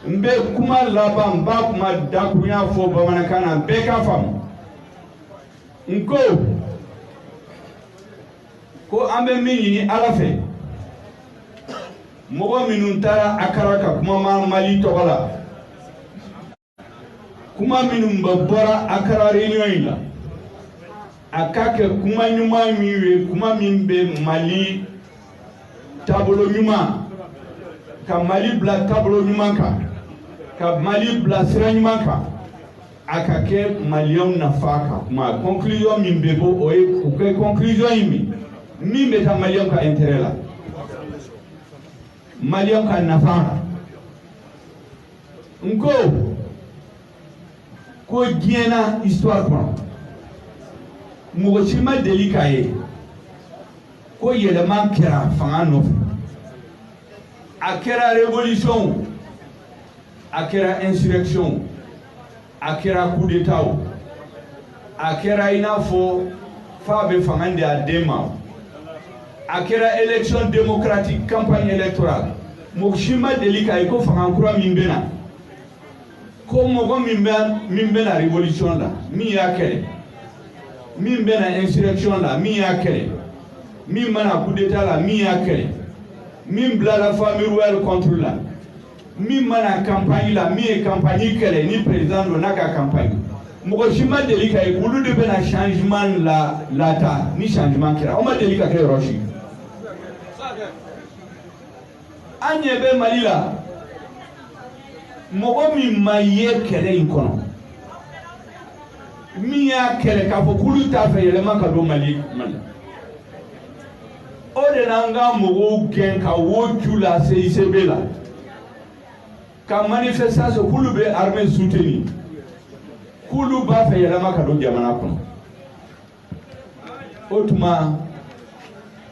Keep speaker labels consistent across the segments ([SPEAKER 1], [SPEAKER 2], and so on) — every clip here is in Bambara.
[SPEAKER 1] mbe kuma laban ba kuma dakunya fo bamanakana mbe ka fam nko ko ambe minni ala fe mogo minun tara akaraka kuma mali togola kuma minun babora akara réunion la akake kuma nyuma miwe kuma mimbe mali tabolo nyuma ka mali bla tabolo nyuma ka mali bla sira nyuma ka akake malion nafaka kuma conclusion mimbe bo oye ko conclusion yimi mimbe ta malion ka intérêt la malion ka nafaka nko ko diena histoire quoi mogo si ma deli ka ye ko yɛlɛma kɛra fanga nɔfɛ a kɛra révolution a kɛra insurrection a kɛra coup d'état a kɛra i n'a fɔ fa bɛ fanga di a den ma a kɛra élection démocratique campagne électorale mogo si ma deli ka ye ko fanga kura min bɛ na ko mɔgɔ min bɛ na révolution la min y'a kɛlɛ min bena insurrection la min y'a kɛlɛ min mana coup d'état la min y'a kɛlɛ min bilala famille royale contre la min mana campagne la min ye campagne kɛlɛ ni président do n'a ka campagne mɔgɔ si ma deli ka ye olu de bena changement lata ni changement kɛra o ma deli ka kɛ yɔrɔ si an ɲɛ bɛ Mali la mɔgɔ min ma ye kɛlɛ in kɔnɔ min y'a kɛlɛ k'a fɔ k'olu t'a fɛ yɛlɛma ka don Mali o de n'an ka mɔgɔw gɛn ka wo ju la CICB la ka manifestation k'olu bɛ armée soutenir k'olu b'a fɛ yɛlɛma ka don jamana kɔnɔ o tuma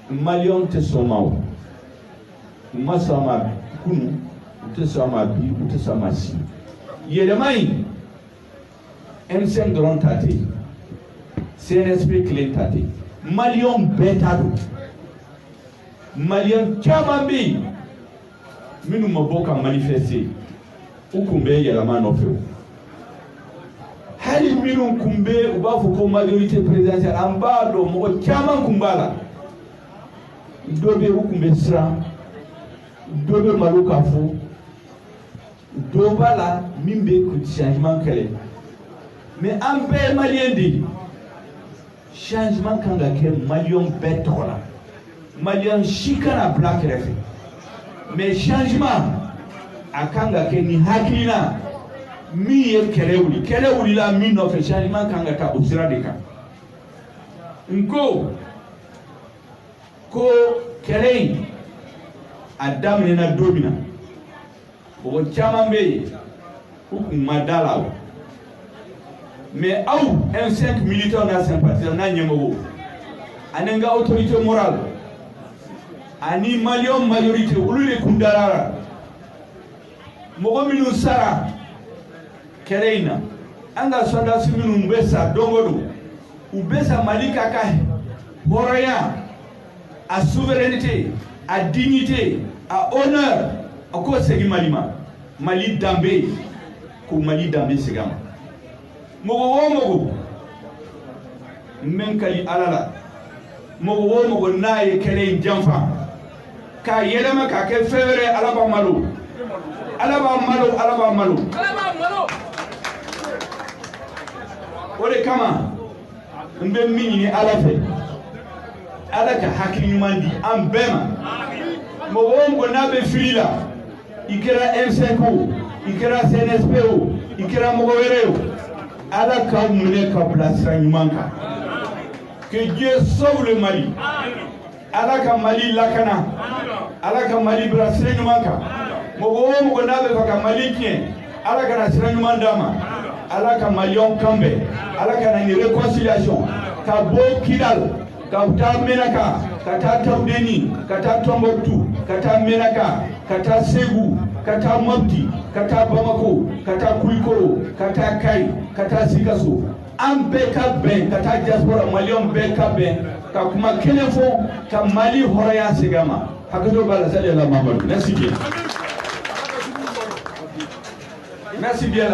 [SPEAKER 1] maliyɛnw tɛ sɔn ma o u ma sɔn a ma kunu u tɛ sɔn a ma bi u tɛ sɔn a ma sini yɛlɛma in M5 dɔrɔn ta tɛ CNSP kelen ta tɛ maliyɛnw bɛɛ ta don maliyɛn caman bɛ yen minnu ma bɔ ka manifester u kun bɛ yɛlɛma nɔfɛ o hali minnu kun bɛ u b'a fɔ ko majorité présidentielle an b'a dɔn mɔgɔ caman kun b'a la dɔ bɛ u kun bɛ siran dɔ bɛ malo ka fɔ dɔ b'a la min bɛ changement kɛlɛ mais an bɛɛ ye maliyɛn de ye changement kan ka kɛ maliyɛn bɛɛ tɔgɔ la maliyɛn si kana bila kɛrɛfɛ mais changement a kan ka kɛ ni hakilina min ye kɛlɛ wulila min nɔfɛ changement kan ka taa o sira de kan nko ko kɛlɛ in a daminɛna don min na mɔgɔ caman bɛ yen u kun ma da la o mais aw M5 militaires n'a sympathisants n'a ɲɛmɔgɔ ani n ka autorité morale ani maliyɛn majorité olu de kun darara mɔgɔ minnu sara kɛlɛ in na an ka soldats minnu bɛ sa don o don u bɛ sa Mali ka ka hɔrɔnya a souveraineté a dignité a honneur a k'o segin Mali ma Mali danbe ko Mali danbe segin a ma mɔgɔ o mɔgɔ min kali Ala la mɔgɔ o mɔgɔ n'a ye kɛlɛ in janfa k'a yɛlɛma k'a kɛ fɛn wɛrɛ Ala b'a malo Ala b'a malo Ala b'a malo o de kama n bɛ min ɲini Ala fɛ Ala ka hakili ɲuman di an bɛɛ ma mɔgɔ o mɔgɔ n'a bɛ fili la i kɛra M5 o i kɛra CNSP o i kɛra mɔgɔ wɛrɛ o Ala ka minɛ ka bila sira ɲuman kan que Dieu sauve le Mali Ala ka Mali lakana Ala ka Mali bila sira ɲuman kan mɔgɔ o mɔgɔ n'a bɛ fɛ ka Mali tiɲɛ Ala kana sira ɲuman d'a ma Ala ka maliyɛnw kanbɛn Ala ka na ni réconciliation ka bɔ Kidal ka taa Menaka ka taa Tawudeni ka taa Tombouctou ka taa Menaka ka taa Ségou ka taa Mopti ka taa Bamako ka taa Kulikoro ka taa Kayi ka taa Sikaso an bɛɛ ka bɛn ka taa diaspora maliyɛnw bɛɛ ka bɛn ka kuma kelen fɔ ka Mali hɔrɔnya segin a ma hakɛto b'a la sali Ala Mamadu merci bien Merci bien.